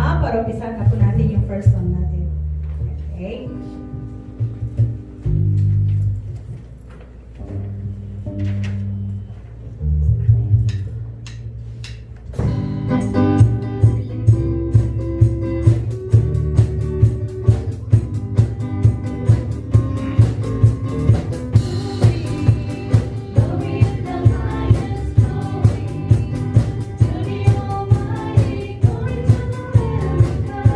ha, para umpisahan na po natin yung first song natin. Okay? Glory to the highest, glory to the Lamb of God.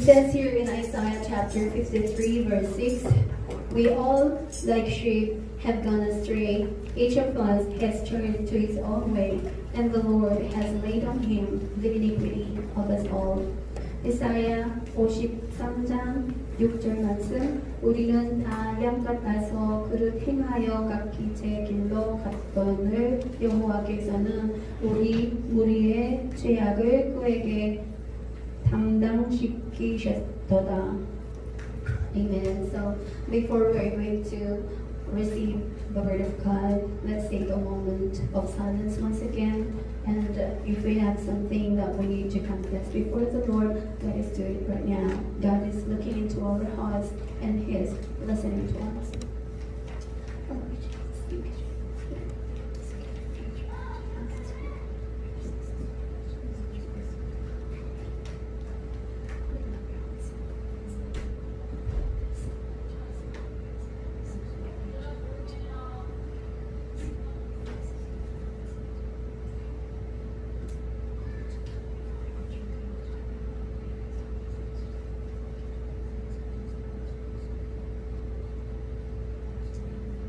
says here in Isaiah chapter 53, verse 6, we all, like sheep, have gone astray. Each of us has turned to his own way, and the Lord has laid on him the iniquity of us all. 이사야 53장 6절 말씀. 우리는 다 양 같아서 그를 행하여 각기 제 길로 갔거늘 여호와께서는 우리 무리의 죄악을 그에게 담당시키셨도다. Amen. So before we are going to receive the word of God, let's take a moment of silence once again. And if we have something that we need to confess before the Lord, let us do it right now. God is looking into our hearts and He is listening to us.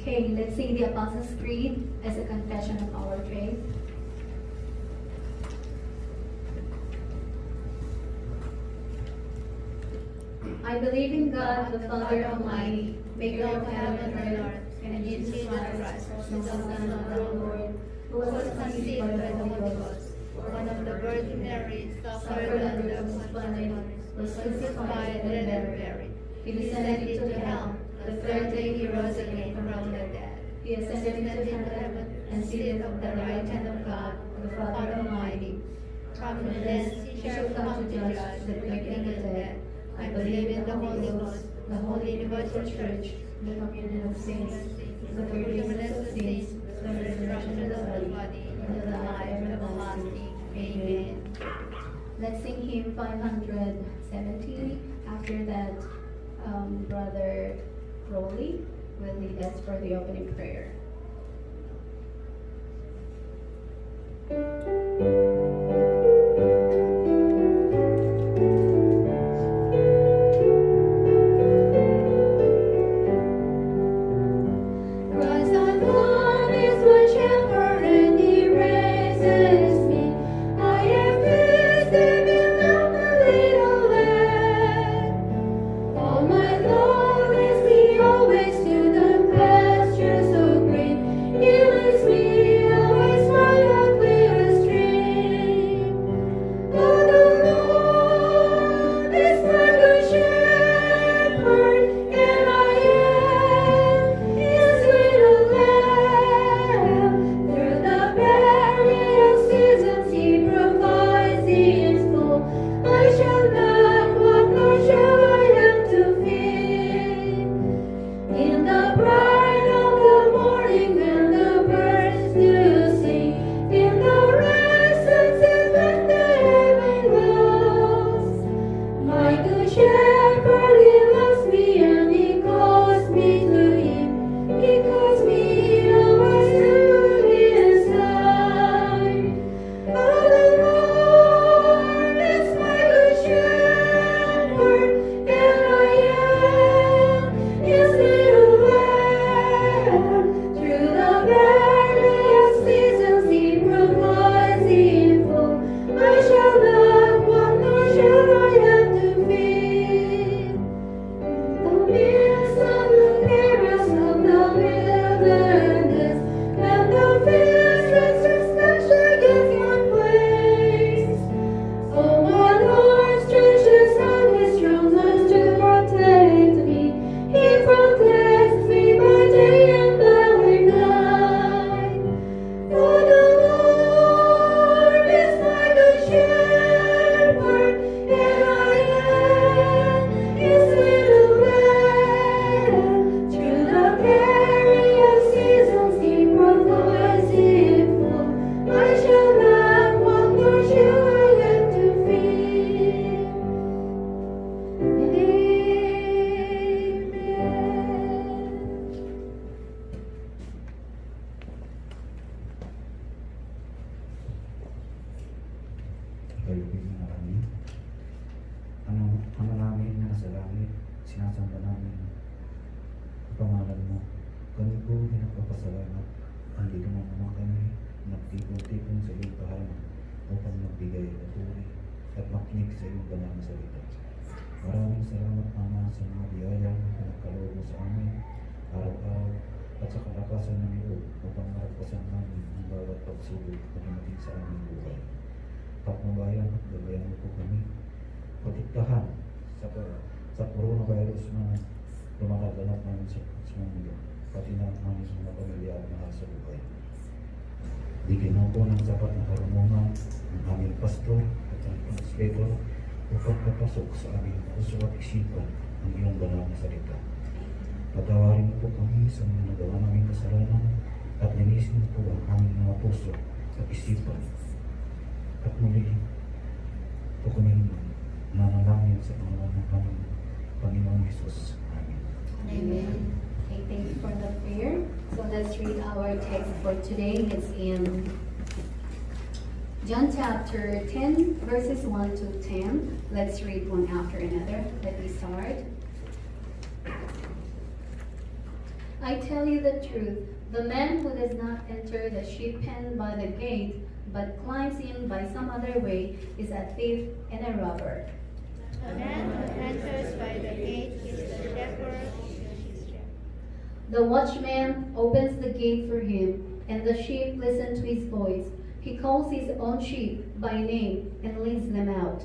Okay, let's sing the Apostles' Creed as a confession of our faith. I believe in God, the Father Almighty, maker of heaven and earth, and in Jesus Christ, the Son of the Lord, who was conceived by the Holy Ghost, born of the Virgin Mary, suffered under Pontius Pilate, was crucified and buried. He descended into hell. The third day he rose again from the dead. He ascended into heaven and seated at the right hand of God, the Father Almighty. From thence he shall come to judge the quick and the dead. I believe in the Holy Ghost, the holy universal Church, the communion of saints, the forgiveness of sins, the resurrection of the body, and the life everlasting. Amen. Let's sing hymn 570. After that, Brother Rowley will lead us for the opening prayer. Always pangalan mo. Kami po ay nagpapasalamat. Andito mo naman kami, nagtipon-tipon sa iyong tahanan upang magbigay at uri at makinig sa iyong banal na salita. Maraming salamat, Ama, sa mga biyaya na pinagkaloob mo sa amin araw-araw at sa kalakasan ng iyo upang maragpasan namin ang bawat pagsubok na dumating sa aming buhay. Patnubayan at gabayan mo po kami. Protektahan sa coronavirus na lumalaganap namin sa mundo, pati na ang aming mga pamilya at mahal sa buhay. Bigyan mo po ng sapat na karunungan ng aming pastor at ang translator upang papasok sa aming puso at isipan ang iyong banal na salita. Patawarin mo po kami sa mga nagawa naming kasalanan at linisin mo po ang aming mga puso at isipan. At muli po kami nanalangin sa pangalan ng aming Panginoong Jesus. Amen. Amen. Okay, thank you for the prayer. So let's read our text for today. It's in John chapter 10, verses 1 to 10. Let's read one after another. Let me start. I tell you the truth, the man who does not enter the sheep pen by the gate, but climbs in by some other way, is a thief and a robber. The man who enters by the gate is the shepherd of the sheep. The watchman opens the gate for him, and the sheep listen to his voice. He calls his own sheep by name and leads them out.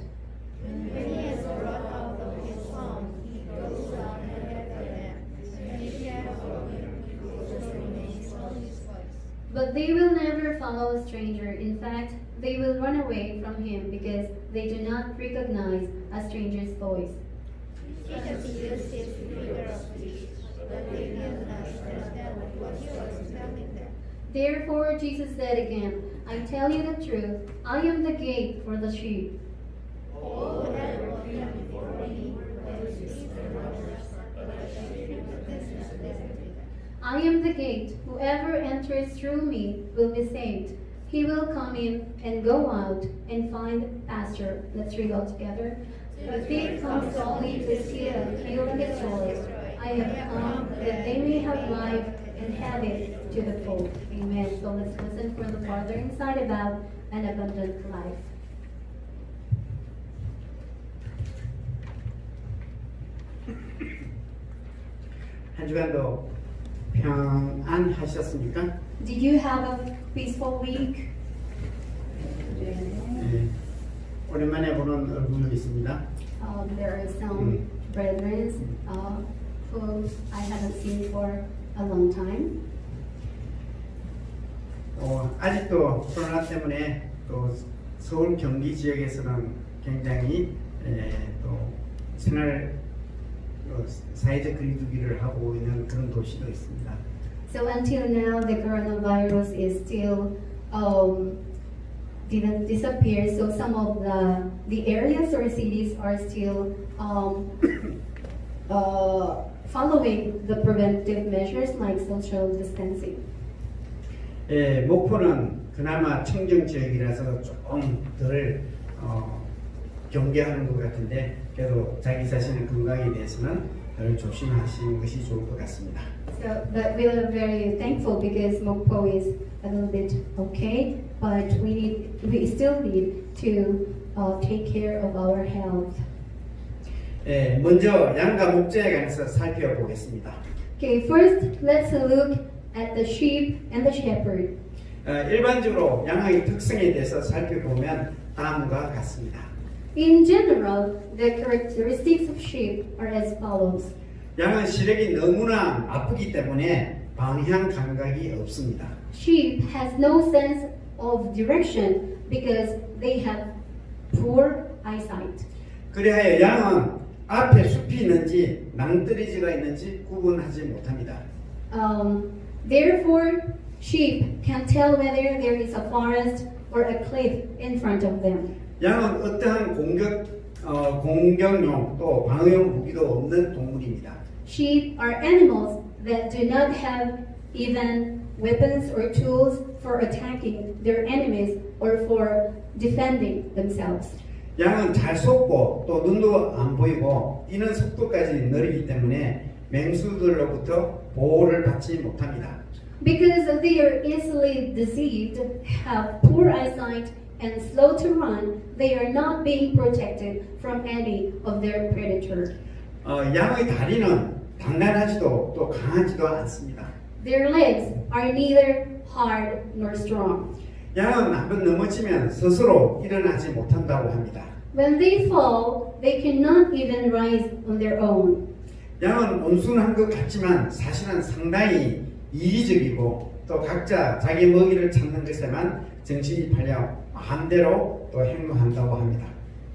When he has brought out of his own, he goes out ahead of them, and the sheep follow him because they remain on his voice. But they will never follow a stranger. In fact, they will run away from him because they do not recognize a stranger's voice. Jesus used his figure of speech, but they did not understand what he was telling them. Therefore, Jesus said again, I tell you the truth, I am the gate for the sheep. All that will come before me will receive the robbers, but the sheep of this is them. I am the gate. Whoever enters through me will be saved. He will come in and go out and find pasture. Let's read all together. The thief comes only to steal, kill, and destroy. I have come that they may have life and have it to the full. Amen. So let's listen for the farther insight about an abundant life. 한 주간도 평안하셨습니까? Did you have a peaceful week? 네. 오랜만에 보는 얼굴이 있습니다. There are some brethren who I haven't seen for a long time. 아직도 코로나 때문에 또 서울 경기 지역에서는 굉장히 또 생활 사회적 거리두기를 하고 있는 그런 도시도 있습니다. So until now, the coronavirus is still didn't disappear. So some of the areas or cities are still following the preventive measures like social distancing. 목포는 그나마 청정 지역이라서 조금 덜 경계하는 것 같은데 그래도 자기 자신의 건강에 대해서는 덜 조심하시는 것이 좋을 것 같습니다. So, but we are very thankful because Mokpo is a little bit okay, but we still need to take care of our health. 먼저 양과 목자에 관해서 살펴보겠습니다. Okay, first let's look at the sheep and the shepherd. 일반적으로 양의 특성에 대해서 살펴보면 다음과 같습니다. In general, the characteristics of sheep are as follows. 양은 시력이 너무나 아프기 때문에 방향 감각이 없습니다. Sheep has no sense of direction because they have poor eyesight. 그리하여 양은 앞에 숲이 있는지 낭떠러지가 있는지 구분하지 못합니다. Therefore, sheep can tell whether there is a forest or a cliff in front of them. 양은 어떠한 공격용 또 방어용 무기도 없는 동물입니다. Sheep are animals that do not have even weapons or tools for attacking their enemies or for defending themselves. 양은 잘 속고 또 눈도 안 보이고 뛰는 속도까지 느리기 때문에 맹수들로부터 보호를 받지 못합니다. Because they are easily deceived, have poor eyesight, and slow to run, they are not being protected from any of their predator. 양의 다리는 단단하지도 또 강하지도 않습니다. Their legs are neither hard nor strong. 양은 한번 넘어지면 스스로 일어나지 못한다고 합니다. When they fall, they cannot even rise on their own. 양은 온순한 것 같지만 사실은 상당히 이기적이고 또 각자 자기 먹이를 찾는 것에만 정신이 팔려 마음대로 또 행동한다고 합니다.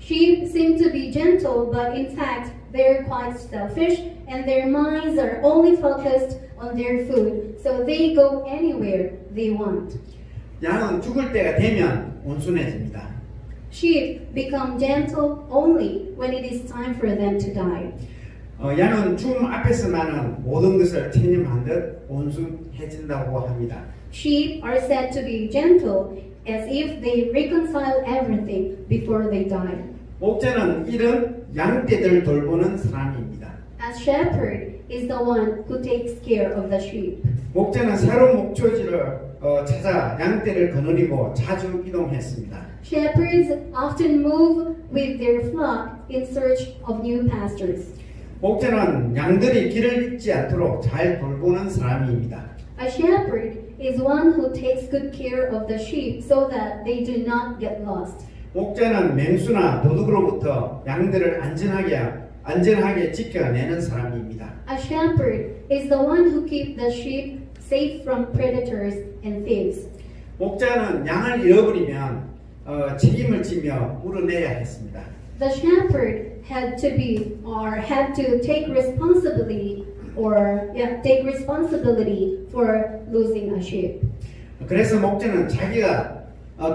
Sheep seem to be gentle, but in fact, they're quite selfish and their minds are only focused on their food, so they go anywhere they want. 양은 죽을 때가 되면 온순해집니다. Sheep become gentle only when it is time for them to die. 양은 죽음 앞에서만은 모든 것을 체념한 듯 온순해진다고 합니다. Sheep are said to be gentle as if they reconcile everything before they die. 목자는 이런 양떼들 돌보는 사람입니다. A shepherd is the one who takes care of the sheep. 목자는 새로운 목초지를 찾아 양떼를 거느리고 자주 이동했습니다. Shepherds often move with their flock in search of new pastures. 목자는 양들이 길을 잃지 않도록 잘 돌보는 사람입니다. A shepherd is one who takes good care of the sheep so that they do not get lost. 목자는 맹수나 도둑으로부터 양들을 안전하게 지켜내는 사람입니다. A shepherd is the one who keeps the sheep safe from predators and thieves. 목자는 양을 잃어버리면 책임을 지며 물어내야 했습니다. The shepherd had to take responsibility for losing a sheep. 그래서 목자는 자기가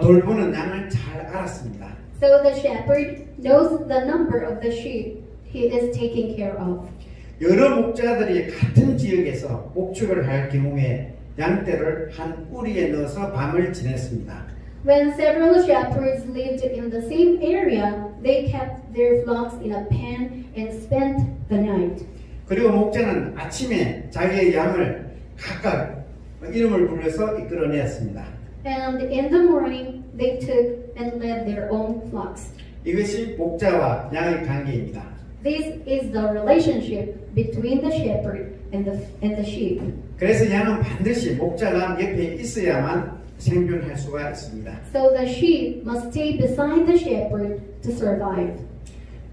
돌보는 양을 잘 알았습니다. So the shepherd knows the number of the sheep he is taking care of. 여러 목자들이 같은 지역에서 목축을 할 경우에 양떼를 한 우리에 넣어서 밤을 지냈습니다. When several shepherds lived in the same area, they kept their flocks in a pen and spent the night. 그리고 목자는 아침에 자기의 양을 각각 이름을 불러서 이끌어내었습니다. And in the morning, they took and led their own flocks. 이것이 목자와 양의 관계입니다. This is the relationship between the shepherd and the sheep. 그래서 양은 반드시 목자가 옆에 있어야만 생존할 수가 있습니다. So the sheep must stay beside the shepherd to survive.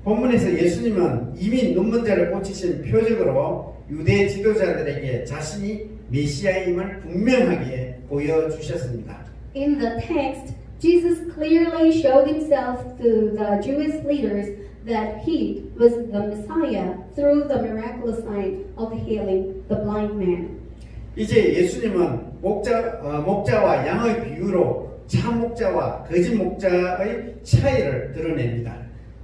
본문에서 예수님은 이미 눈먼 자를 고치신 표적으로 유대 지도자들에게 자신이 메시아임을 분명하게 보여주셨습니다. In the text, Jesus clearly showed himself to the Jewish leaders that he was the Messiah through the miraculous sign of healing the blind man. 이제 예수님은 목자와 양의 비유로 참 목자와 거짓 목자의 차이를 드러냅니다.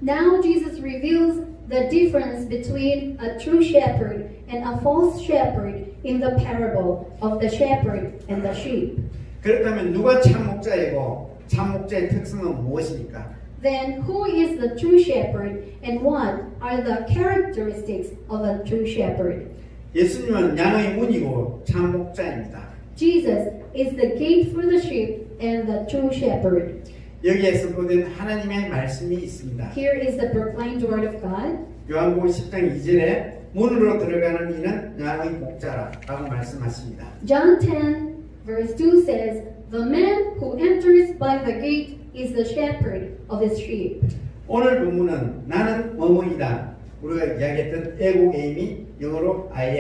Now Jesus reveals the difference between a true shepherd and a false shepherd in the parable of the shepherd and the sheep. 그렇다면 누가 참 목자이고 참 목자의 특성은 무엇입니까? Then who is the true shepherd and what are the characteristics of a true shepherd? 예수님은 양의 문이고 참 목자입니다. Jesus is the gate for the sheep and the true shepherd. 여기에 선포된 하나님의 말씀이 있습니다. Here is the proclaimed word of God. 요한복음 10장 2절에 문으로 들어가는 이는 양의 목자라고 말씀하십니다. John 10 verse 2 says, "The man who enters by the gate is the shepherd of his sheep." 오늘 본문은 나는 뭐뭐이다. 우리가 이야기했던 에고게임이 영어로 I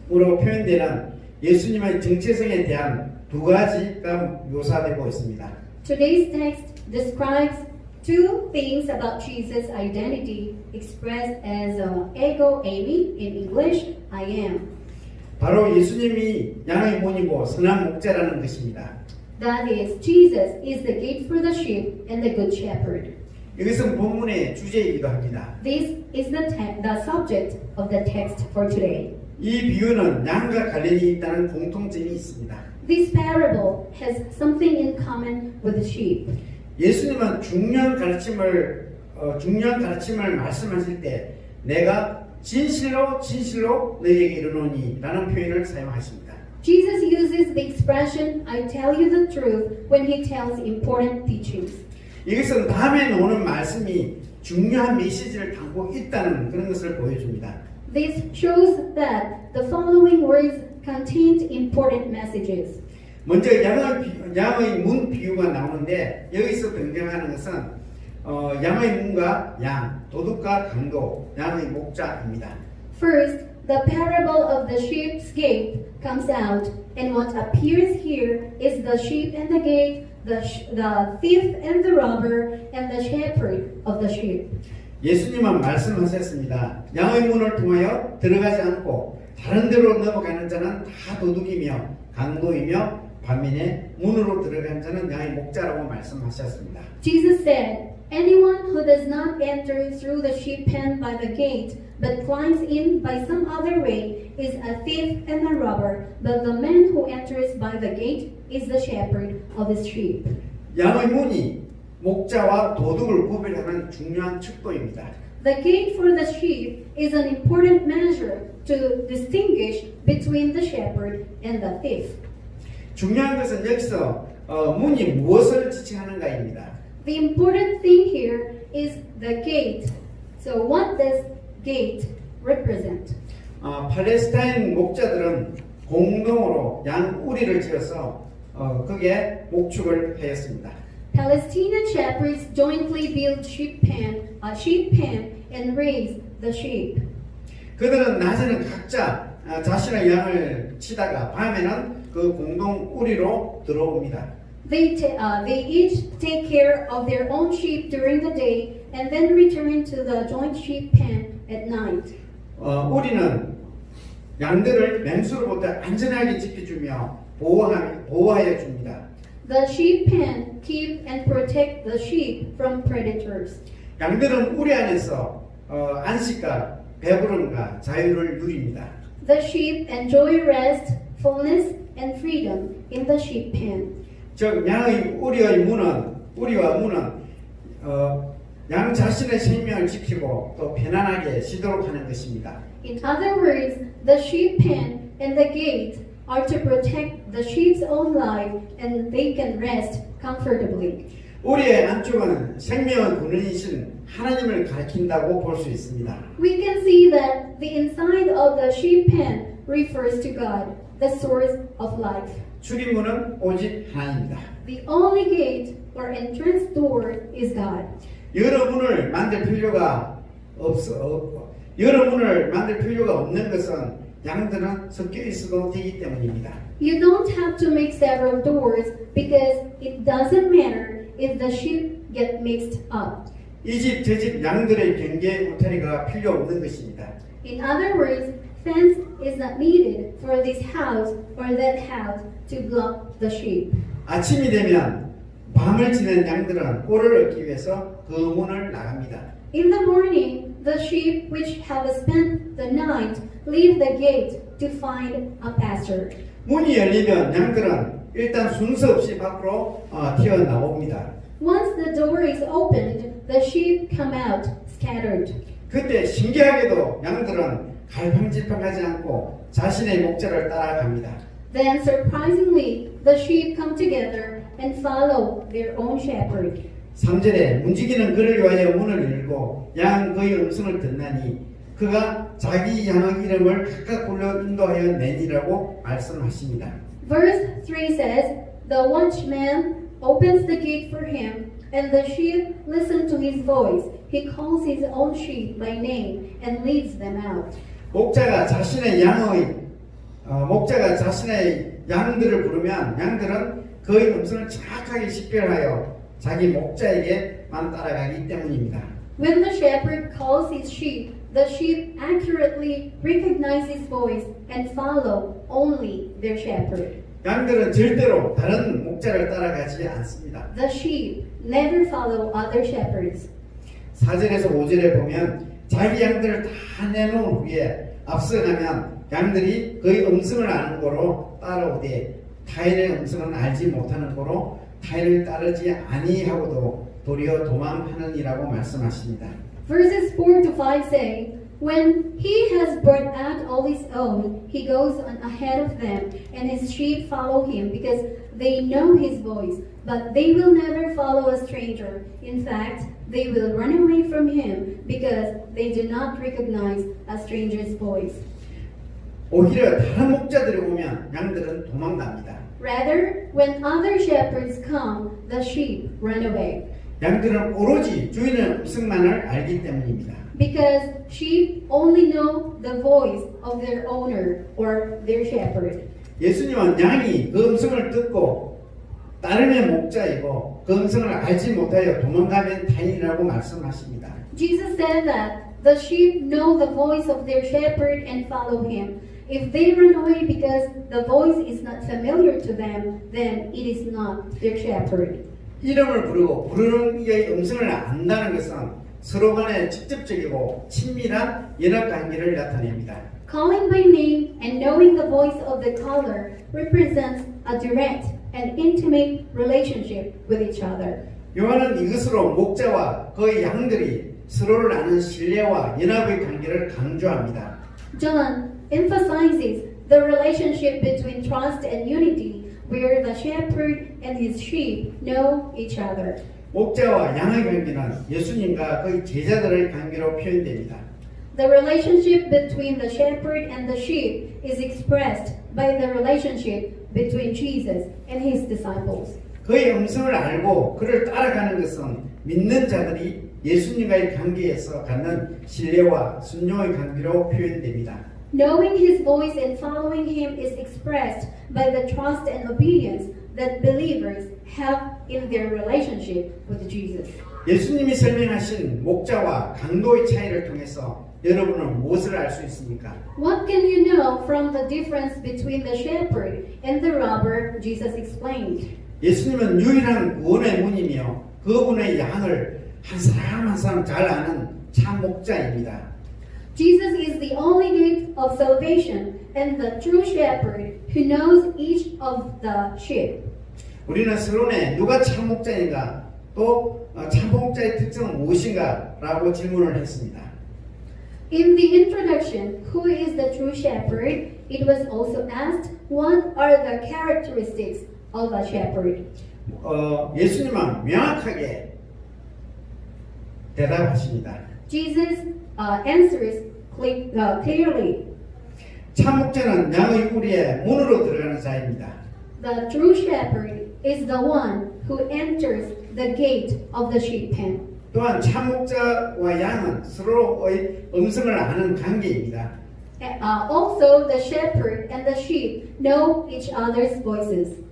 am으로 표현되는 예수님의 정체성에 대한 두 가지가 묘사되고 있습니다. Today's text describes two things about Jesus' identity expressed as ego eimi in English, I am. 바로 예수님이 양의 문이고 선한 목자라는 것입니다. That is, Jesus is the gate for the sheep and the good shepherd. 이것은 본문의 주제이기도 합니다. This is the subject of the text for today. 이 비유는 양과 관련이 있다는 공통점이 있습니다. This parable has something in common with the sheep. 예수님은 중요한 가르침을 말씀하실 때 내가 진실로 진실로 너희에게 이르노니 라는 표현을 사용하십니다. Jesus uses the expression, I tell you the truth, when he tells important teachings. 이것은 다음에 나오는 말씀이 중요한 메시지를 담고 있다는 그런 것을 보여줍니다. This shows that the following words contained important messages. 먼저 양의 문 비유가 나오는데 여기서 등장하는 것은 양의 문과 양, 도둑과 강도, 양의 목자입니다. First, the parable of the sheep's gate comes out, and what appears here is the sheep and the gate, the thief and the robber, and the shepherd of the sheep. 예수님은 말씀하셨습니다. 양의 문을 통하여 들어가지 않고 다른 데로 넘어가는 자는 다 도둑이며 강도이며 반면에 문으로 들어간 자는 양의 목자라고 말씀하셨습니다. Jesus said, anyone who does not enter through the sheep pen by the gate, but climbs in by some other way, is a thief and a robber, but the man who enters by the gate is the shepherd of his sheep. 양의 문이 목자와 도둑을 구별하는 중요한 척도입니다. The gate for the sheep is an important measure to distinguish between the shepherd and the thief. 중요한 것은 여기서 문이 무엇을 지칭하는가입니다. The important thing here is the gate. So what does gate represent? 팔레스타인 목자들은 공동으로 양 우리를 지어서 그게 목축을 하였습니다. Palestinian shepherds jointly build sheep pen and raise the sheep. 그들은 낮에는 각자 자신의 양을 치다가 밤에는 그 공동 우리로 들어옵니다. They each take care of their own sheep during the day and then return to the joint sheep pen at night. 우리는 양들을 맹수로부터 안전하게 지켜주며 보호하여 줍니다. The sheep pen keep and protect the sheep from predators. 양들은 우리 안에서 안식과 배부름과 자유를 누립니다. The sheep enjoy rest, fullness, and freedom in the sheep pen. 즉 양의 우리와 문은 양 자신의 생명을 지키고 또 편안하게 쉬도록 하는 것입니다. In other words, the sheep pen and the gate are to protect the sheep's own life and they can rest comfortably. 우리의 안쪽은 생명의 근원이신 하나님을 가리킨다고 볼 수 있습니다. We can see that the inside of the sheep pen refers to God, the source of life. 출입문은 오직 하나님입니다. The only gate or entrance door is God. 여러 문을 만들 필요가 없는 것은 양들은 섞여 있어도 되기 때문입니다. You don't have to make several doors because it doesn't matter if the sheep get mixed up. 이 집 저 집 양들의 경계 울타리가 필요 없는 것입니다. In other words, fence is not needed for this house or that house to block the sheep. 아침이 되면 밤을 지낸 양들은 꼴을 얻기 위해서 그 문을 나갑니다. In the morning, the sheep which have spent the night leave the gate to find a pasture. 문이 열리면 양들은 일단 순서 없이 밖으로 튀어나옵니다. Once the door is opened, the sheep come out scattered. 그때 신기하게도 양들은 갈팡질팡하지 않고 자신의 목자를 따라갑니다. Then surprisingly, the sheep come together and follow their own shepherd. 3절에 움직이는 그를 위하여 문을 열고 양 그의 음성을 듣나니 그가 자기 양의 이름을 각각 불러 인도하여 내니라고 말씀하십니다. Verse 3 says, the watchman opens the gate for him, and the sheep listen to his voice. He calls his own sheep by name and leads them out. 목자가 자신의 양들을 부르면 양들은 그의 음성을 정확하게 식별하여 자기 목자에게만 따라가기 때문입니다. When the shepherd calls his sheep, the sheep accurately recognize his voice and follow only their shepherd. 양들은 절대로 다른 목자를 따라가지 않습니다. The sheep never follow other shepherds. 4절에서 5절에 보면 자기 양들을 다 내놓은 후에 앞서가면 양들이 그의 음성을 아는 거로 따라오되 타인의 음성은 알지 못하는 거로 타인을 따르지 아니하고도 도리어 도망하느니라고 말씀하십니다. Verses 4 to 5 say, When he has brought out all his own, he goes on ahead of them, and his sheep follow him because they know his voice. But they will never follow a stranger. In fact, they will run away from him because they do not recognize a stranger's voice. 오히려 다른 목자들이 오면 양들은 도망갑니다. Rather, when other shepherds come, the sheep run away. 양들은 오로지 주인의 음성만을 알기 때문입니다. Because sheep only know the voice of their owner or their shepherd. 예수님은 양이 그 음성을 듣고 따름의 목자이고 그 음성을 알지 못하여 도망가면 다행이라고 말씀하십니다. Jesus said that the sheep know the voice of their shepherd and follow him. If they run away because the voice is not familiar to them, then it is not their shepherd. 이름을 부르고 부르는 이의 음성을 안다는 것은 서로 간의 직접적이고 친밀한 연합 관계를 나타냅니다. Calling by name and knowing the voice of the caller represents a direct and intimate relationship with each other. 요한은 이것으로 목자와 그의 양들이 서로를 아는 신뢰와 연합의 관계를 강조합니다. John emphasizes the relationship between trust and unity, where the shepherd and his sheep know each other. 목자와 양의 관계는 예수님과 그의 제자들의 관계로 표현됩니다. The relationship between the shepherd and the sheep is expressed by the relationship between Jesus and his disciples. 그의 음성을 알고 그를 따라가는 것은 믿는 자들이 예수님과의 관계에서 갖는 신뢰와 순종의 관계로 표현됩니다. Knowing his voice and following him is expressed by the trust and obedience that believers have in their relationship with Jesus. 예수님이 설명하신 목자와 강도의 차이를 통해서 여러분은 무엇을 알 수 있습니까? What can you know from the difference between the shepherd and the robber Jesus explained? 예수님은 유일한 구원의 문이며 그분의 양을 한 사람 한 사람 잘 아는 참 목자입니다. Jesus is the only gate of salvation and the true shepherd who knows each of the sheep. 우리는 서론에 누가 참 목자인가 또 참 목자의 특징은 무엇인가 라고 질문을 했습니다. In the introduction, who is the true shepherd? It was also asked, what are the characteristics of a shepherd? 예수님은 명확하게 대답하십니다. Jesus answers clearly. 참 목자는 양의 우리의 문으로 들어가는 자입니다. The true shepherd is the one who enters the gate of the sheep pen. 또한 참 목자와 양은 서로의 음성을 아는 관계입니다. Also, the shepherd and the sheep know each other's voices.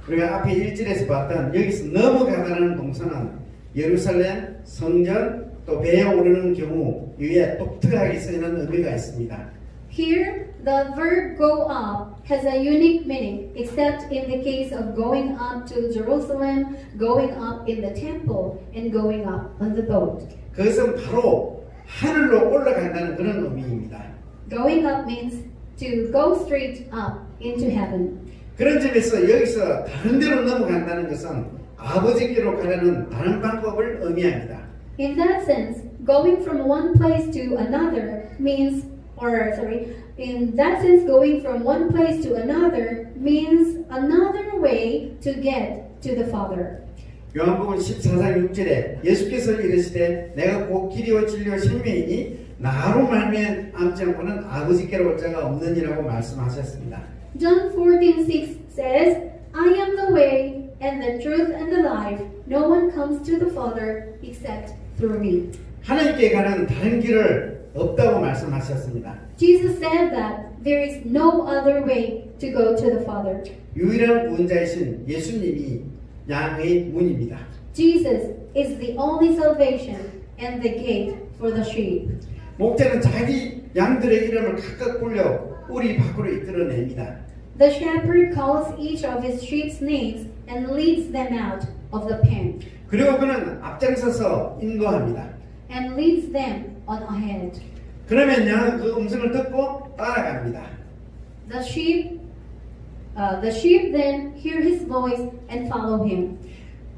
우리가 앞에 1절에서 봤던 여기서 넘어가다라는 동사는 예루살렘, 성전, 또 배에 오르는 경우 위에 독특하게 쓰이는 의미가 있습니다. Here, the verb go up has a unique meaning, except in the case of going up to Jerusalem, going up in the temple, and going up on the boat. 그것은 바로 하늘로 올라간다는 그런 의미입니다. Going up means to go straight up into heaven. 그런 점에서 여기서 다른 데로 넘어간다는 것은 아버지께로 가려는 다른 방법을 의미합니다. In that sense, going from one place to another means, in that sense, going from one place to another means another way to get to the Father. 요한복음 14장 6절에 예수께서 이르시되 내가 곧 길이요 진리요 생명이니 나로 말미암지 않고는 아버지께로 올 자가 없느니라고 말씀하셨습니다. John 14:6 says, I am the way and the truth and the life. No one comes to the Father except through me. 하나님께 가는 다른 길을 없다고 말씀하셨습니다. Jesus said that there is no other way to go to the Father. 유일한 구원자이신 예수님이 양의 문입니다. Jesus is the only salvation and the gate for the sheep. 목자는 자기 양들의 이름을 각각 불려 우리 밖으로 이끌어냅니다. The shepherd calls each of his sheep's names and leads them out of the pen 그리고 그는 앞장서서 인도합니다. and leads them on ahead. 그러면 양은 그 음성을 듣고 따라갑니다. The sheep then hear his voice and follow him.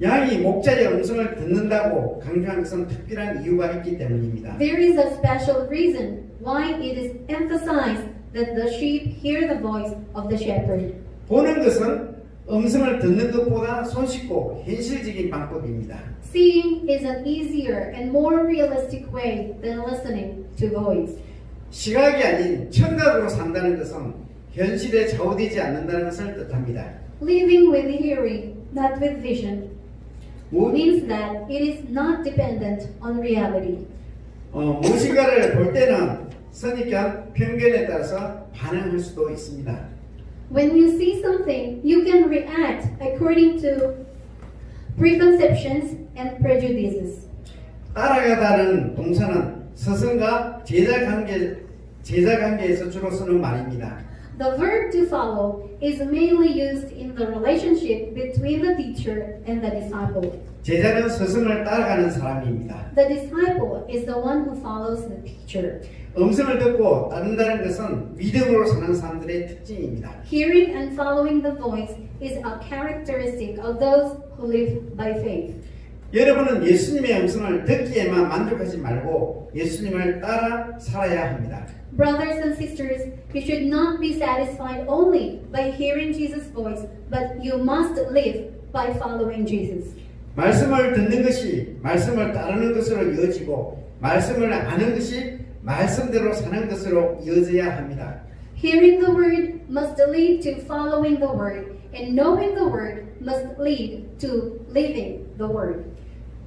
양이 목자의 음성을 듣는다고 강조한 것은 특별한 이유가 있기 때문입니다. There is a special reason why it is emphasized that the sheep hear the voice of the shepherd. 보는 것은 음성을 듣는 것보다 손쉽고 현실적인 방법입니다. Seeing is an easier and more realistic way than listening to voice. 시각이 아닌 청각으로 산다는 것은 현실에 좌우되지 않는다는 것을 뜻합니다. Living with hearing, not with vision, 무, means that it is not dependent on reality. 무엇인가를 볼 때는 선입견, 편견에 따라서 반응할 수도 있습니다. When you see something, you can react according to preconceptions and prejudices. 따라가다는 동사는 스승과 제자 관계에서 주로 쓰는 말입니다. The verb to follow is mainly used in the relationship between the teacher and the disciple. 제자는 스승을 따라가는 사람입니다. The disciple is the one who follows the teacher. 음성을 듣고 따른다는 것은 믿음으로 사는 사람들의 특징입니다. Hearing and following the voice is a characteristic of those who live by faith. 여러분은 예수님의 음성을 듣기에만 만족하지 말고 예수님을 따라 살아야 합니다. Brothers and sisters, you should not be satisfied only by hearing Jesus' voice, but you must live by following Jesus. 말씀을 듣는 것이 말씀을 따르는 것으로 이어지고 말씀을 아는 것이 말씀대로 사는 것으로 이어져야 합니다. Hearing the word must lead to following the word, and knowing the word must lead to living the word.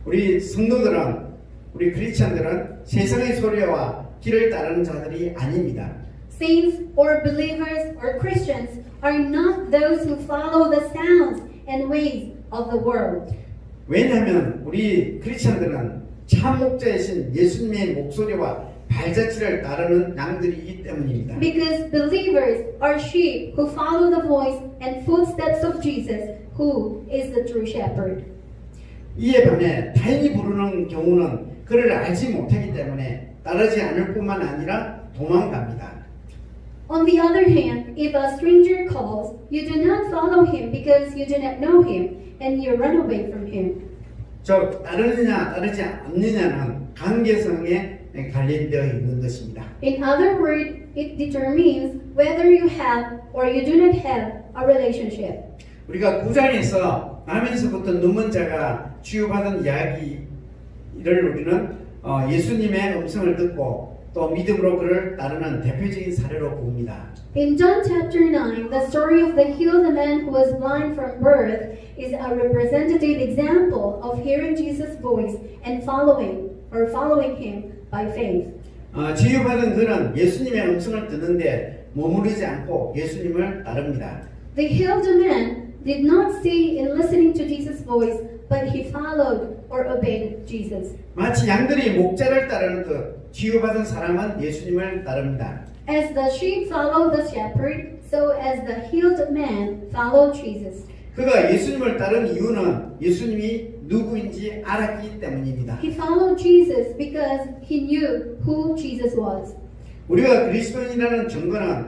우리 성도들은 우리 크리스천들은 세상의 소리와 길을 따르는 자들이 아닙니다. Saints or believers or Christians are not those who follow the sounds and ways of the world. 왜냐하면 우리 크리스천들은 참 목자이신 예수님의 목소리와 발자취를 따르는 양들이기 때문입니다. Because believers are sheep who follow the voice and footsteps of Jesus, who is the true shepherd. 이에 반해 타인이 부르는 경우는 그를 알지 못하기 때문에 따르지 않을 뿐만 아니라 도망갑니다. On the other hand, if a stranger calls, you do not follow him because you do not know him, and you run away from him. 즉 따르느냐 따르지 않느냐는 관계성에 관련되어 있는 것입니다. In other words, it determines whether you have or you do not have a relationship. 우리가 9장에서 나면서부터 눈먼 자가 치유받은 이야기를 우리는 예수님의 음성을 듣고 또 믿음으로 그를 따르는 대표적인 사례로 봅니다. In John chapter 9, the story of the healed man who was blind from birth is a representative example of hearing Jesus' voice and following him by faith. 치유받은 그는 예수님의 음성을 듣는데 머무르지 않고 예수님을 따릅니다. The healed man did not stay in listening to Jesus' voice, but he followed or obeyed Jesus. 마치 양들이 목자를 따르는 듯 치유받은 사람은 예수님을 따릅니다. As the sheep follow the shepherd, so as the healed man followed Jesus. 그가 예수님을 따른 이유는 예수님이 누구인지 알았기 때문입니다. He followed Jesus because he knew who Jesus was. 우리가 그리스도인이라는 증거는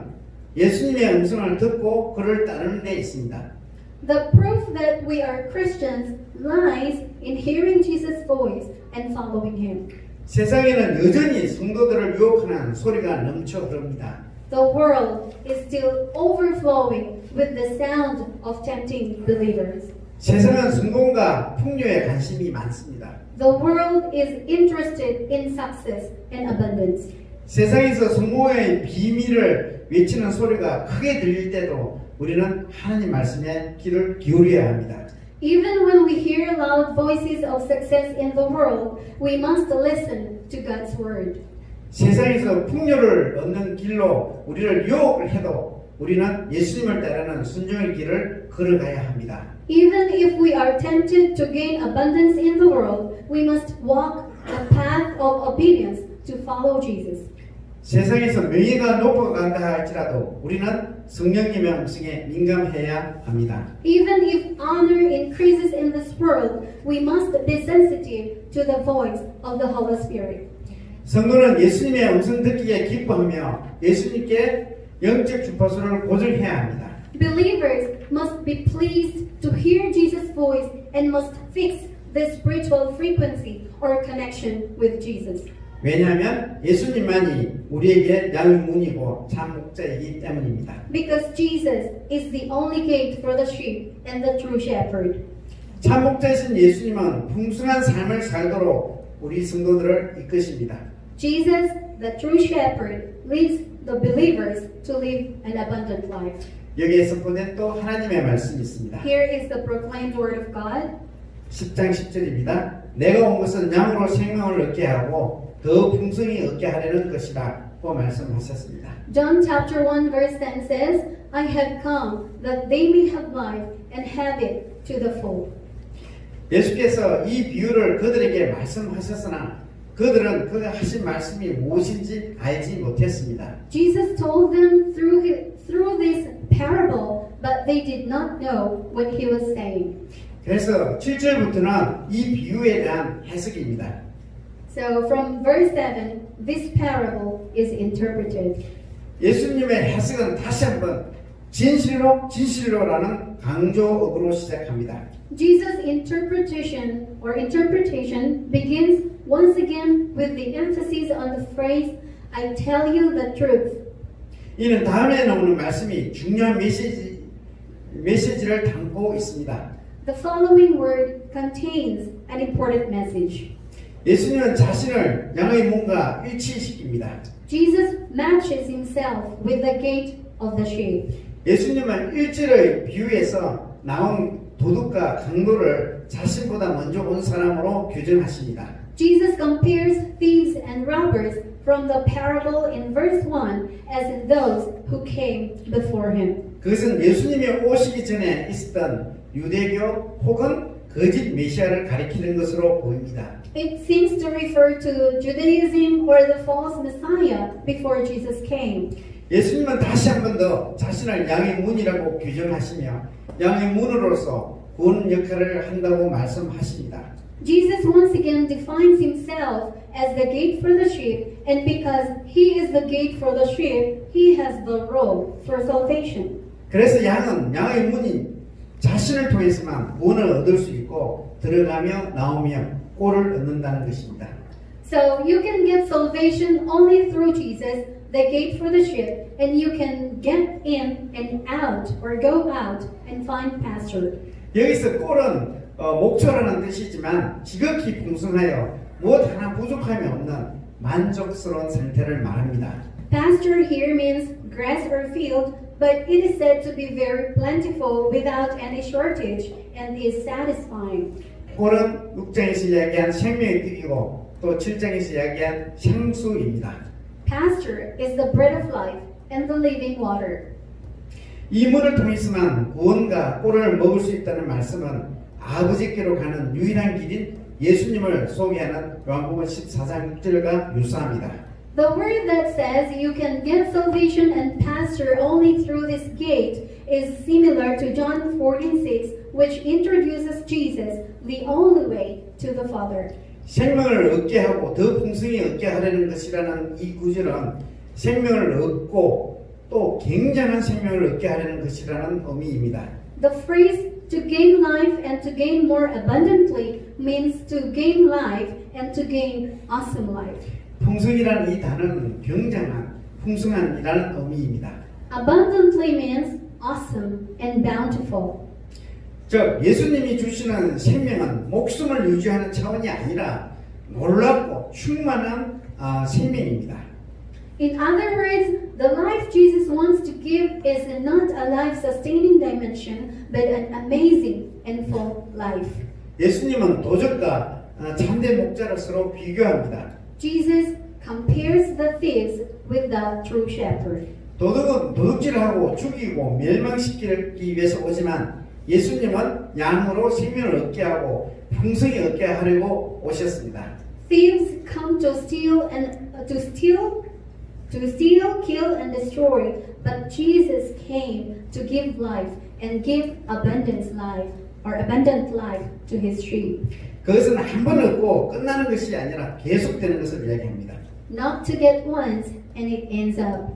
예수님의 음성을 듣고 그를 따르는 데 있습니다. The proof that we are Christians lies in hearing Jesus' voice and following him. 세상에는 여전히 성도들을 유혹하는 소리가 넘쳐 흐릅니다. The world is still overflowing with the sound of tempting believers. 세상은 성공과 풍요에 관심이 많습니다. The world is interested in success and abundance. 세상에서 성공의 비밀을 외치는 소리가 크게 들릴 때도 우리는 하나님 말씀에 귀를 기울여야 합니다. Even when we hear loud voices of success in the world, we must listen to God's word. 세상에서 풍요를 얻는 길로 우리를 유혹을 해도 우리는 예수님을 따르는 순종의 길을 걸어가야 합니다. Even if we are tempted to gain abundance in the world, we must walk the path of obedience to follow Jesus. 세상에서 명예가 높아간다 할지라도 우리는 성령님의 음성에 민감해야 합니다. Even if honor increases in this world, we must be sensitive to the voice of the Holy Spirit. 성도는 예수님의 음성 듣기에 기뻐하며 예수님께 영적 주파수를 고정해야 합니다. Believers must be pleased to hear Jesus' voice and must fix the spiritual frequency or connection with Jesus. 왜냐하면 예수님만이 우리에게 양의 문이고 참 목자이기 때문입니다. Because Jesus is the only gate for the sheep and the true shepherd. 참 목자이신 예수님은 풍성한 삶을 살도록 우리 성도들을 이끄십니다. Jesus, the true shepherd, leads the believers to live an abundant life. 여기에 선포된 또 하나님의 말씀이 있습니다. Here is the proclaimed word of God. 10장 10절입니다. 내가 온 것은 양으로 생명을 얻게 하고 더 풍성히 얻게 하려는 것이다 고 말씀하셨습니다. John chapter 1 verse 10 says, I have come that they may have life and have it to the full. 예수께서 이 비유를 그들에게 말씀하셨으나 그들은 그 하신 말씀이 무엇인지 알지 못했습니다. Jesus told them through this parable, but they did not know what he was saying. 그래서 7절부터는 이 비유에 대한 해석입니다. So from verse 7, this parable is interpreted. 예수님의 해석은 다시 한번 진실로라는 강조어구로 시작합니다. Jesus' interpretation begins once again with the emphasis on the phrase, I tell you the truth. 이는 다음에 나오는 말씀이 중요한 메시지를 담고 있습니다. The following word contains an important message. 예수님은 자신을 양의 문과 일치시킵니다. Jesus matches himself with the gate of the sheep. 예수님은 일절의 비유에서 나온 도둑과 강도를 자신보다 먼저 온 사람으로 규정하십니다. Jesus compares thieves and robbers from the parable in verse 1 as those who came before him. 그것은 예수님이 오시기 전에 있었던 유대교 혹은 거짓 메시아를 가리키는 것으로 보입니다. It seems to refer to Judaism or the false Messiah before Jesus came. 예수님은 다시 한 번 더 자신을 양의 문이라고 규정하시며 양의 문으로서 구원 역할을 한다고 말씀하십니다. Jesus once again defines himself as the gate for the sheep, and because he is the gate for the sheep, he has the role for salvation. 그래서 양의 문인 자신을 통해서만 구원을 얻을 수 있고 들어가며 나오며 꼴을 얻는다는 것입니다. So you can get salvation only through Jesus, the gate for the sheep, and you can get in and out or go out and find pasture. 여기서 꼴은 목초라는 뜻이지만 지극히 풍성하여 무엇 하나 부족함이 없는 만족스러운 상태를 말합니다. Pasture here means grass or field, but it is said to be very plentiful without any shortage and is satisfying. 꼴은 6장에서 이야기한 생명의 떡이고 또 7장에서 이야기한 생수입니다. Pasture is the bread of life and the living water. 이 문을 통해서만 구원과 꼴을 먹을 수 있다는 말씀은 아버지께로 가는 유일한 길인 예수님을 소개하는 요한복음 14장 6절과 유사합니다. The word that says you can get salvation and pasture only through this gate is similar to John 14:6, which introduces Jesus, the only way to the Father. 생명을 얻게 하고 더 풍성히 얻게 하려는 것이라는 이 구절은 생명을 얻고 또 굉장한 생명을 얻게 하려는 것이라는 의미입니다. The phrase to gain life and to gain more abundantly means to gain life and to gain awesome life. 풍성이라는 이 단어는 굉장한, 풍성한이라는 의미입니다. Abundantly means awesome and bountiful. 즉 예수님이 주시는 생명은 목숨을 유지하는 차원이 아니라 놀랍고 충만한 생명입니다. In other words, the life Jesus wants to give is not a life-sustaining dimension, but an amazing and full life. 예수님은 도적과 참된 목자를 서로 비교합니다. Jesus compares the thieves with the true shepherd. 도둑은 도둑질하고 죽이고 멸망시키기 위해서 오지만 예수님은 양으로 생명을 얻게 하고 풍성히 얻게 하려고 오셨습니다. Thieves come to steal, kill, and destroy, but Jesus came to give life and give abundant life to his sheep. 그것은 한 번 얻고 끝나는 것이 아니라 계속되는 것을 이야기합니다. Not to get once and it ends up.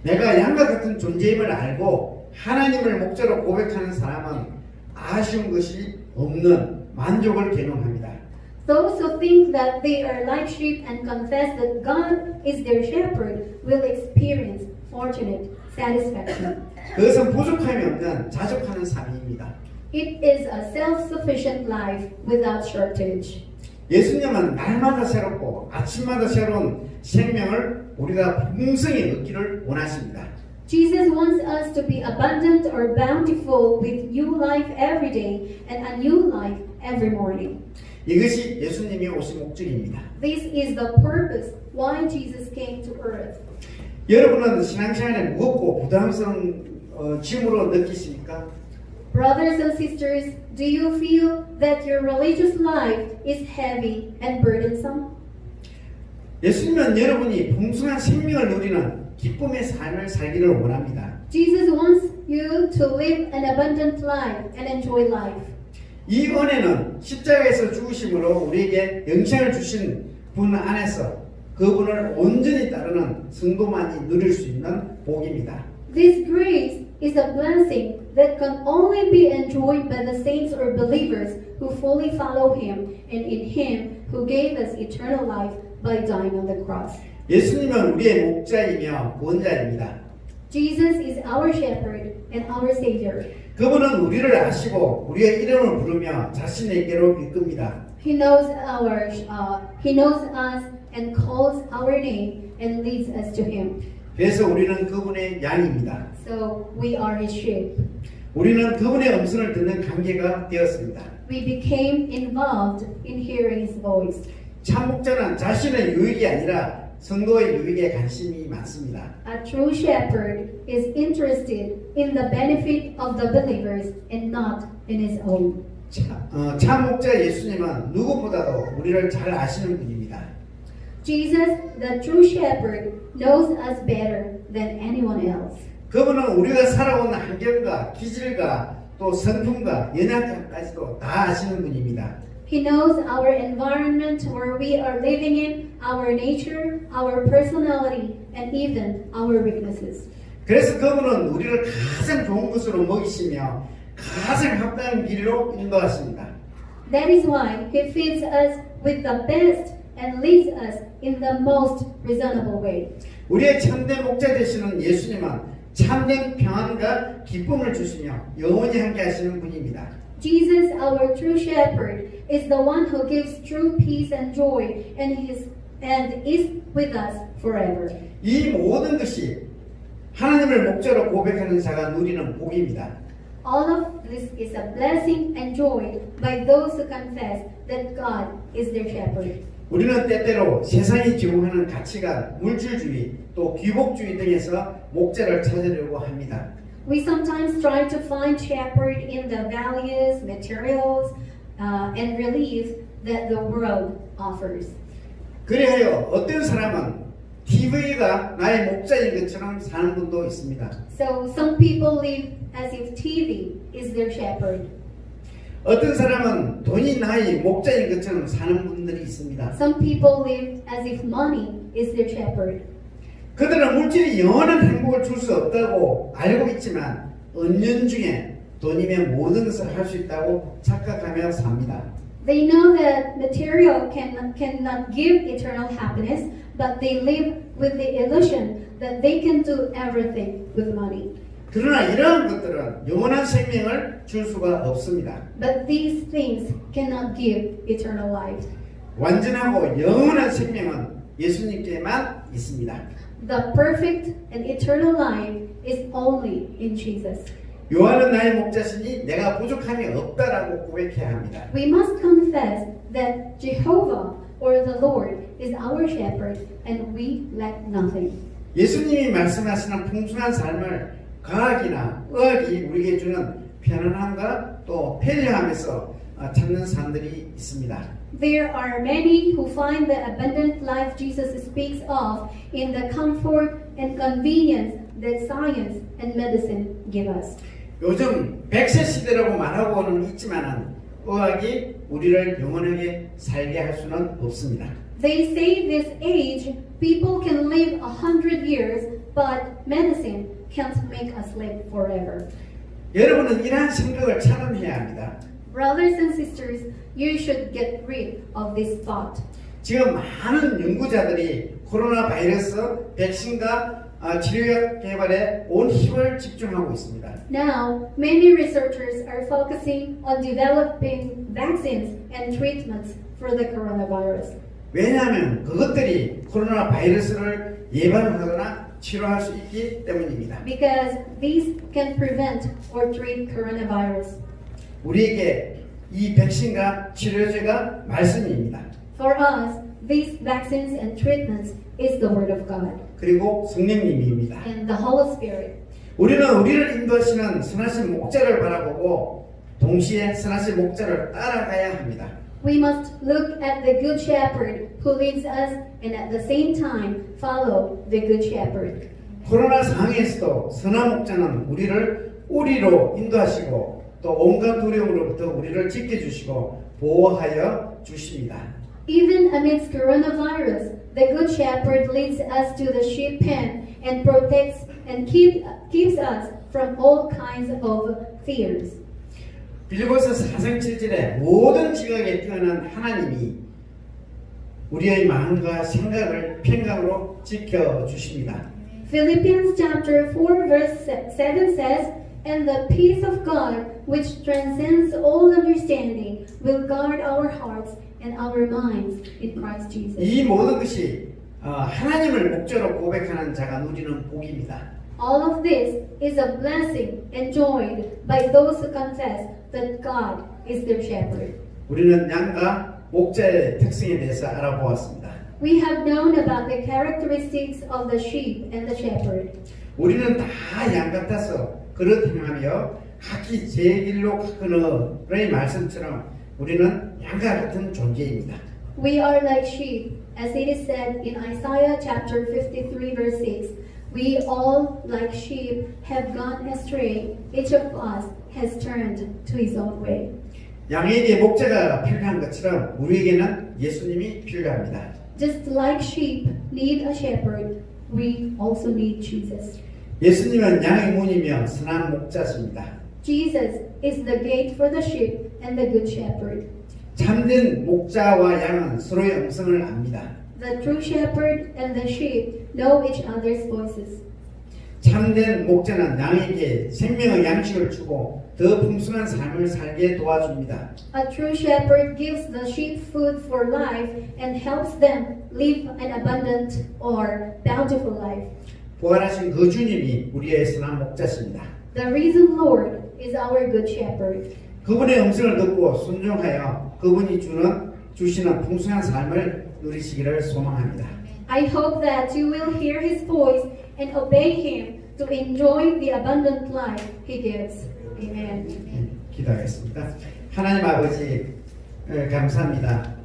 내가 양과 같은 존재임을 알고 하나님을 목자로 고백하는 사람은 아쉬운 것이 없는 만족을 경험합니다. Those who think that they are like sheep and confess that God is their shepherd will experience fortunate satisfaction. 그것은 부족함이 없는 자족하는 삶입니다. It is a self-sufficient life without shortage. 예수님은 날마다 새롭고 아침마다 새로운 생명을 우리가 풍성히 얻기를 원하십니다. Jesus wants us to be abundant or bountiful with new life every day and a new life every morning. 이것이 예수님이 오신 목적입니다. This is the purpose why Jesus came to earth. 여러분은 신앙생활에 무겁고 부담스러운 짐으로 느끼십니까? Brothers and sisters, do you feel that your religious life is heavy and burdensome? 예수님은 여러분이 풍성한 생명을 누리는 기쁨의 삶을 살기를 원합니다. Jesus wants you to live an abundant life and enjoy life. 이 은혜는 십자가에서 죽으심으로 우리에게 영생을 주신 분 안에서 그분을 온전히 따르는 성도만이 누릴 수 있는 복입니다. This grace is a blessing that can only be enjoyed by the saints or believers who fully follow Him and in Him who gave us eternal life by dying on the cross. 예수님은 우리의 목자이며 구원자입니다. Jesus is our shepherd and our savior. 그분은 우리를 아시고 우리의 이름을 부르며 자신에게로 이끕니다. He knows us and calls our name and leads us to Him. 그래서 우리는 그분의 양입니다. So we are His sheep. 우리는 그분의 음성을 듣는 관계가 되었습니다. We became involved in hearing His voice. 참 목자는 자신의 유익이 아니라 성도의 유익에 관심이 많습니다. A true shepherd is interested in the benefit of the believers and not in his own. 참 목자 예수님은 누구보다도 우리를 잘 아시는 분입니다. Jesus, the true shepherd, knows us better than anyone else. 그분은 우리가 살아온 환경과 기질과 또 성품과 연약함까지도 다 아시는 분입니다. He knows our environment where we are living in, our nature, our personality, and even our weaknesses. 그래서 그분은 우리를 가장 좋은 것으로 먹이시며 가장 합당한 길로 인도하십니다. That is why He feeds us with the best and leads us in the most reasonable way. 우리의 참된 목자 되시는 예수님은 참된 평안과 기쁨을 주시며 영원히 함께 하시는 분입니다. Jesus, our true shepherd, is the one who gives true peace and joy and is with us forever. 이 모든 것이 하나님을 목자로 고백하는 자가 누리는 복입니다. All of this is a blessing enjoyed by those who confess that God is their shepherd. 우리는 때때로 세상이 제공하는 가치관, 물질주의, 또 귀복주의 등에서 목자를 찾으려고 합니다. We sometimes try to find shepherd in the values, materials, and relief that the world offers. 그리하여 어떤 사람은 TV가 나의 목자인 것처럼 사는 분도 있습니다. So some people live as if TV is their shepherd. 어떤 사람은 돈이 나의 목자인 것처럼 사는 분들이 있습니다. Some people live as if money is their shepherd. 그들은 물질이 영원한 행복을 줄 수 없다고 알고 있지만 은연중에 돈이면 모든 것을 할 수 있다고 착각하며 삽니다. They know that material cannot give eternal happiness, but they live with the illusion that they can do everything with money. 그러나 이러한 것들은 영원한 생명을 줄 수가 없습니다. But these things cannot give eternal life. 완전하고 영원한 생명은 예수님께만 있습니다. The perfect and eternal life is only in Jesus. 요한은 나의 목자시니 내가 부족함이 없다라고 고백해야 합니다. We must confess that Jehovah or the Lord is our shepherd and we lack nothing. 예수님이 말씀하시는 풍성한 삶을 과학이나 의학이 우리에게 주는 편안함과 또 편리함에서 찾는 사람들이 있습니다. There are many who find the abundant life Jesus speaks of in the comfort and convenience that science and medicine give us. 요즘 100세 시대라고 말하고는 있지만은 의학이 우리를 영원하게 살게 할 수는 없습니다. They say this age people can live 100 years, but medicine can't make us live forever. 여러분은 이러한 생각을 차단해야 합니다. Brothers and sisters, you should get rid of this thought. 지금 많은 연구자들이 코로나 바이러스 백신과 치료약 개발에 온 힘을 집중하고 있습니다. Now, many researchers are focusing on developing vaccines and treatments for the coronavirus. 왜냐하면 그것들이 코로나 바이러스를 예방하거나 치료할 수 있기 때문입니다. Because these can prevent or treat coronavirus. 우리에게 이 백신과 치료제가 말씀입니다. For us, these vaccines and treatments is the Word of God 그리고 성령님입니다. and the Holy Spirit. 우리는 우리를 인도하시는 선하신 목자를 바라보고 동시에 선하신 목자를 따라가야 합니다. We must look at the Good Shepherd who leads us and at the same time follow the Good Shepherd. 코로나 상황에서도 선한 목자는 우리를 우리로 인도하시고 또 온갖 두려움으로부터 우리를 지켜주시고 보호하여 주십니다. Even amidst coronavirus, the Good Shepherd leads us to the sheep pen and protects and keeps us from all kinds of fears. 빌립보서 4장 7절에 모든 지각에 뛰어난 하나님이 우리의 마음과 생각을 평강으로 지켜주십니다. Philippians chapter 4 verse 7 says, "And the peace of God, which transcends all understanding, will guard our hearts and our minds in Christ Jesus." 이 모든 것이 하나님을 목자로 고백하는 자가 누리는 복입니다. All of this is a blessing enjoyed by those who confess that God is their shepherd. 우리는 양과 목자의 특성에 대해서 알아보았습니다. We have known about the characteristics of the sheep and the shepherd. 우리는 다 양 같아서 그릇 행하며 각기 제 길로 가거너의 말씀처럼 우리는 양과 같은 존재입니다. We are like sheep, as it is said in Isaiah chapter 53 verse 6. We all, like sheep, have gone astray. Each of us has turned to his own way. 양에게 목자가 필요한 것처럼 우리에게는 예수님이 필요합니다. Just like sheep need a shepherd, we also need Jesus. 예수님은 양의 문이며 선한 목자십니다. Jesus is the gate for the sheep and the good shepherd. 참된 목자와 양은 서로의 음성을 압니다. The true shepherd and the sheep know each other's voices. 참된 목자는 양에게 생명의 양식을 주고 더 풍성한 삶을 살게 도와줍니다. A true shepherd gives the sheep food for life and helps them live an abundant or bountiful life. 부활하신 그 주님이 우리의 선한 목자십니다. The risen Lord is our good shepherd. 그분의 음성을 듣고 순종하여 그분이 주시는 풍성한 삶을 누리시기를 소망합니다. I hope that you will hear his voice and obey him to enjoy the abundant life he gives. Amen. 기도하겠습니다. 하나님 아버지 감사합니다.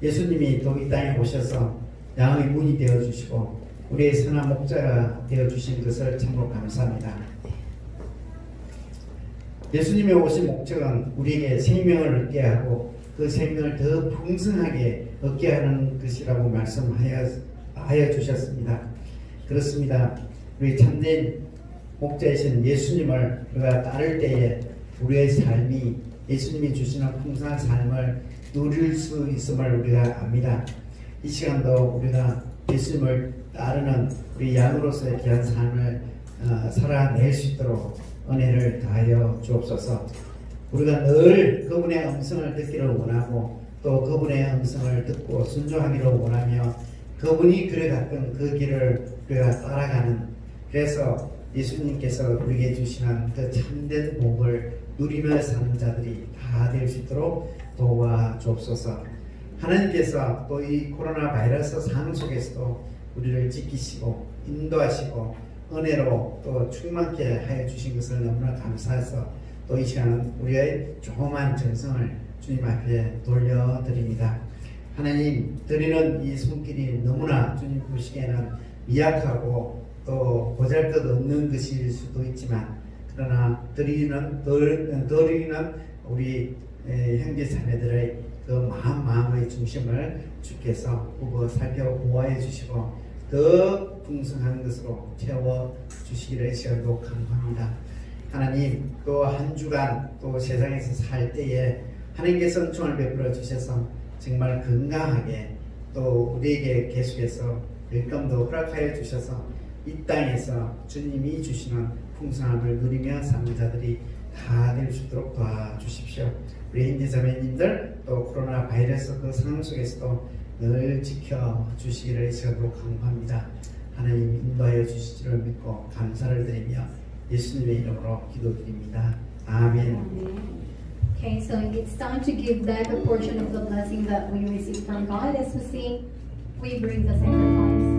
예수님이 또 이 땅에 오셔서 양의 문이 되어주시고 우리의 선한 목자가 되어주신 것을 참으로 감사합니다. 예수님의 오신 목적은 우리에게 생명을 얻게 하고 그 생명을 더 풍성하게 얻게 하는 것이라고 말씀하여 주셨습니다. 그렇습니다. 우리 참된 목자이신 예수님을 우리가 따를 때에 우리의 삶이 예수님이 주시는 풍성한 삶을 누릴 수 있음을 우리가 압니다. 이 시간도 우리가 예수님을 따르는 우리 양으로서의 귀한 삶을 살아낼 수 있도록 은혜를 다하여 주옵소서. 우리가 늘 그분의 음성을 듣기를 원하고 또 그분의 음성을 듣고 순종하기를 원하며 그분이 그려갔던 그 길을 우리가 따라가는, 그래서 예수님께서 우리에게 주시는 그 참된 복을 누리며 사는 자들이 다 될 수 있도록 도와주옵소서. 하나님께서 또 이 코로나 바이러스 상황 속에서도 우리를 지키시고 인도하시고 은혜로 또 충만케 하여 주신 것을 너무나 감사해서 또 이 시간은 우리의 조그만 정성을 주님 앞에 돌려드립니다. 하나님, 드리는 이 손길이 너무나 주님 보시기에는 미약하고 또 보잘것없는 것일 수도 있지만, 그러나 드리는 우리 형제 자매들의 그 마음의 중심을 주께서 살펴보아해 주시고 더 풍성한 것으로 채워 주시기를 시간도 간구합니다. 하나님 또 한 주간 또 세상에서 살 때에 하나님께서 은총을 베풀어 주셔서 정말 건강하게 또 우리에게 계속해서 일감도 허락하여 주셔서 이 땅에서 주님이 주시는 풍성함을 누리며 사는 자들이 다 될 수 있도록 도와주십시오. 우리 형제자매님들 또 코로나 바이러스 그 상황 속에서도 늘 지켜주시기를 제가 강구합니다. 하나님 인도하여 주시기를 믿고 감사를 드리며 예수님의 이름으로 기도드립니다. 아멘. Okay, so it's time to give back a portion of the blessing that we receive from God. As we sing, we bring the sacrifice.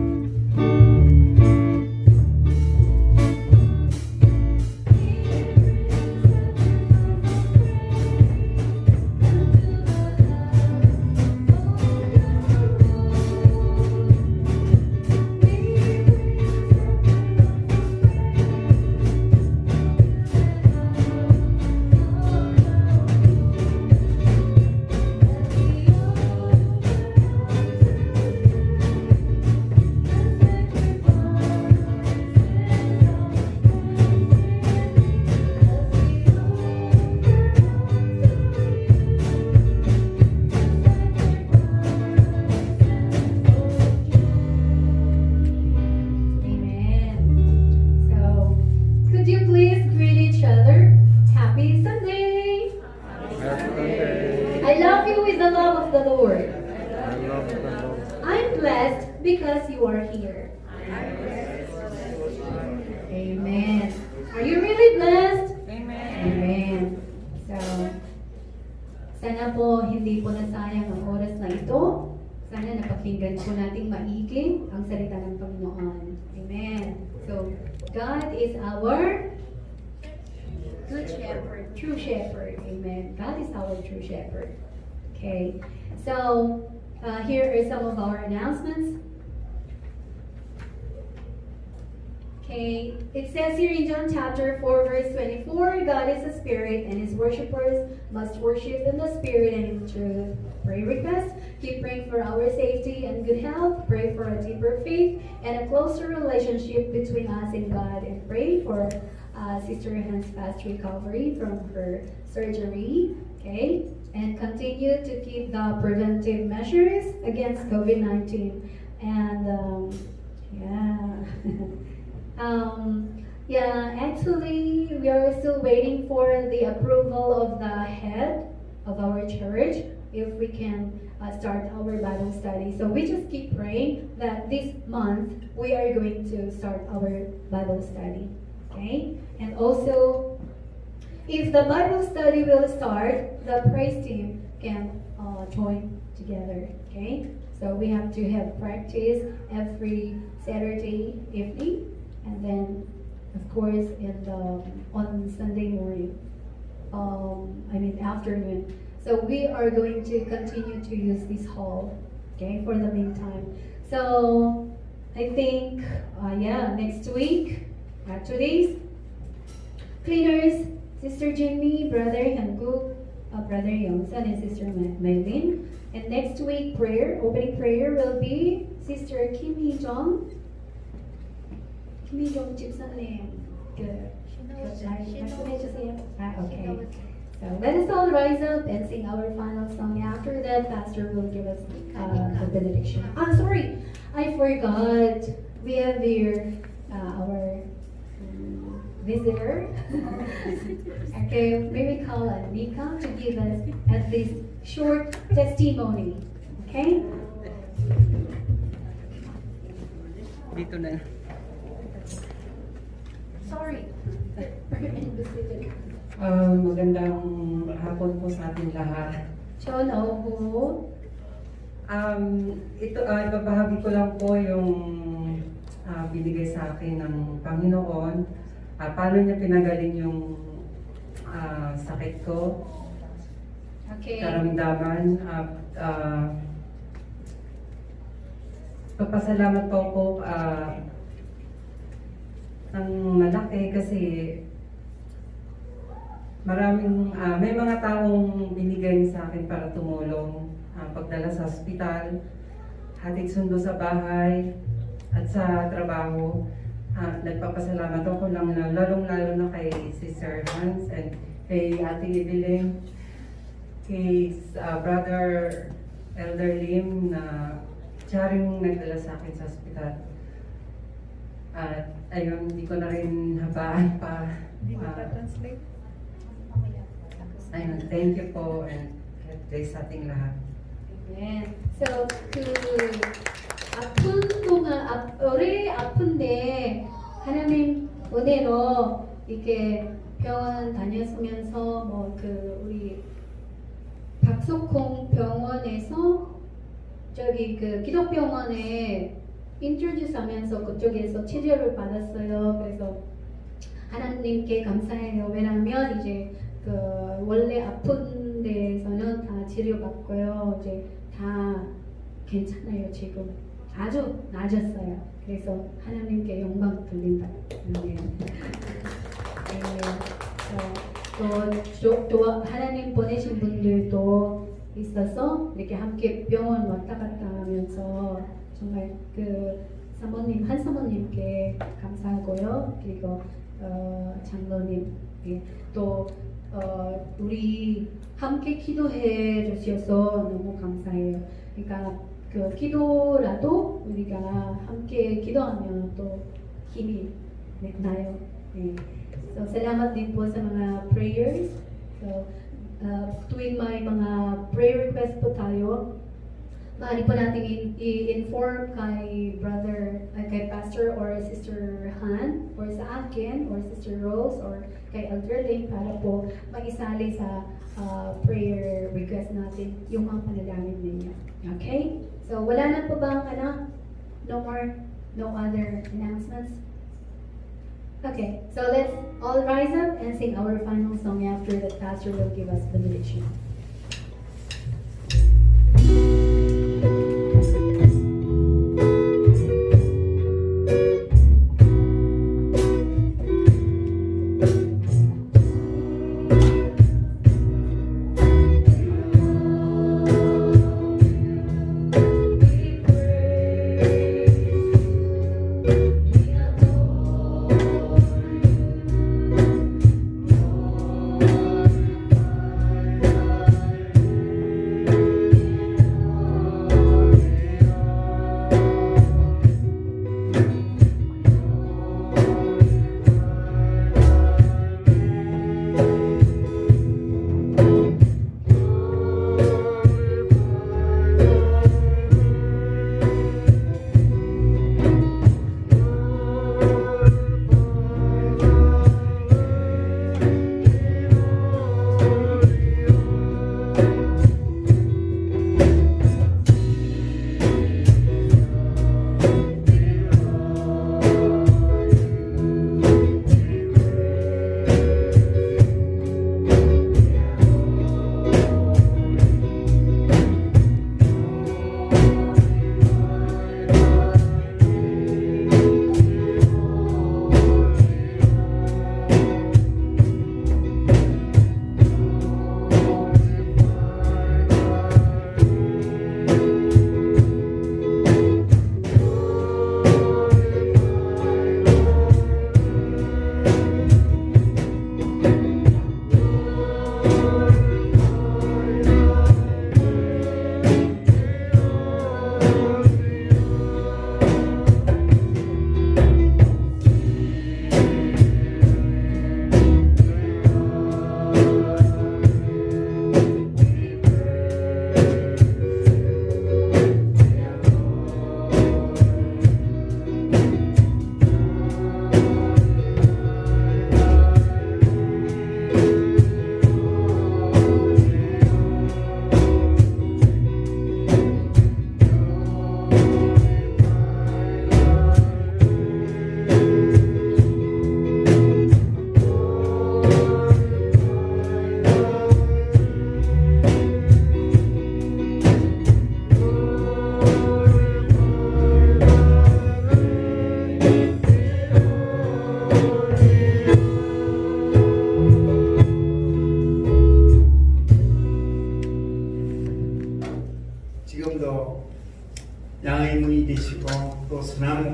Amen. So, could you please greet each other? Happy Sunday! I love you with the love of the Lord. I'm blessed because you are here. Amen. Are you really blessed? Amen. So, sana po hindi po nasayang ang oras na ito. Sana napakinggan po nating maigi ang salita ng Panginoon. Amen. So, God is our Good shepherd. true shepherd. Amen. God is our true shepherd. Okay. So, here are some of our announcements. Okay. It says here in John chapter 4, verse 24, God is a spirit and his worshippers must worship in the spirit and in truth. Pray request. Keep praying for our safety and good health. Pray for a deeper faith and a closer relationship between us and God. And pray for Sister Hans' fast recovery from her surgery. Okay? And continue to keep the preventive measures against COVID-19. And actually, we are still waiting for the approval of the head of our church if we can start our Bible study. So we just keep praying that this month we are going to start our Bible study. Okay? And also, if the Bible study will start, the praise team can join together. Okay? So we have to have practice every Saturday evening, and then, of course, on Sunday morning. Afternoon. So we are going to continue to use this hall, okay, for the meantime. So I think, next week, after days, cleaners, Sister Jimmy, Brother Hanguk, Brother Yongsan, and Sister Maylin. And next week, opening prayer will be Sister Kim Hee-jong. Kim Hee-jong 집사님, 말씀해주세요. Okay. So let us all rise up and sing our final song. After that, Pastor will give us the benediction. Sorry, I forgot. We have here our visitor. Okay, maybe call Nika to give us at least short testimony. Okay? Dito na. Sorry. Magandang hapon po sa ating lahat. Chono. Ibabahagi ko lang po yung binigay sa akin ng Panginoon. Paano niya pinagaling yung sakit ko, Okay. karamdaman. Papasalamat po ako ng malaki kasi may mga taong binigay sa akin para tumulong, pagdala sa ospital, hatid sundo sa bahay at sa trabaho. nagpapasalamat ako lang na lalong-lalo na kay Sister Hans and kay Ate Evelyn, kay Brother Elder Lim na siya rin nagdala sa akin sa ospital. At ayun, hindi ko na rin habaan pa. Ayun, thank you po and God bless sa ating lahat. Amen. So, 아픈 동안, 오래 아픈데, 하나님 은혜로 이렇게 병원 다녔으면서, 우리 박석홍 병원에서 저기 기독병원에 인트로듀스 하면서 그쪽에서 치료를 받았어요. 그래서 하나님께 감사해요. 왜냐면 이제 원래 아픈 데에서는 다 치료받고요. 이제 다 괜찮아요. 지금 아주 나아졌어요. 그래서 하나님께 영광 돌린다. 네. 또 하나님 보내신 분들도 있어서 이렇게 함께 병원 왔다 갔다 하면서 정말 사모님 한 사모님께 감사하고요. 그리고 장로님 또 우리 함께 기도해 주셔서 너무 감사해요. 그러니까 기도라도 우리가 함께 기도하면 또 힘이 나요. 네. So salamat din po sa mga prayers. So tuwing may mga prayer request po tayo, maaari po natin i-inform kay kay Pastor or Sister Han, or sa akin, or Sister Rose, or kay Elder Link para po mag-isali sa prayer request natin, yung mga panalangin ninyo. Okay? So, wala na po bang no other announcements? Okay, so let's all rise up and sing our final song after the pastor will give us the benediction.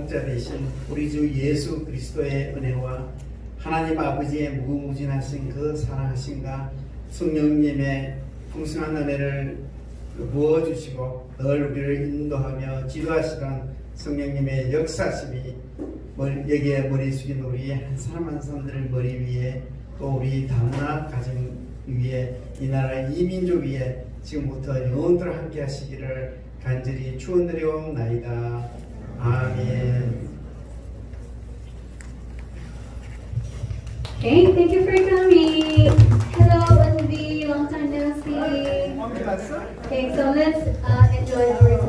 목자 되신 우리 주 예수 그리스도의 은혜와 하나님 아버지의 무궁무진하신 그 사랑하심과 성령님의 풍성한 은혜를 부어주시고 늘 우리를 인도하며 지도하시던 성령님의 역사심이 여기에 머리 숙인 우리 한 사람 한 사람들의 머리 위에 또 우리 다문화 가정 위에 이 나라 이 민족 위에 지금부터 영원토록 함께 하시기를 간절히 축원드리옵나이다. 아멘. Okay, thank you for coming. Hello, Wendy. Long time no see. Okay, so let's enjoy our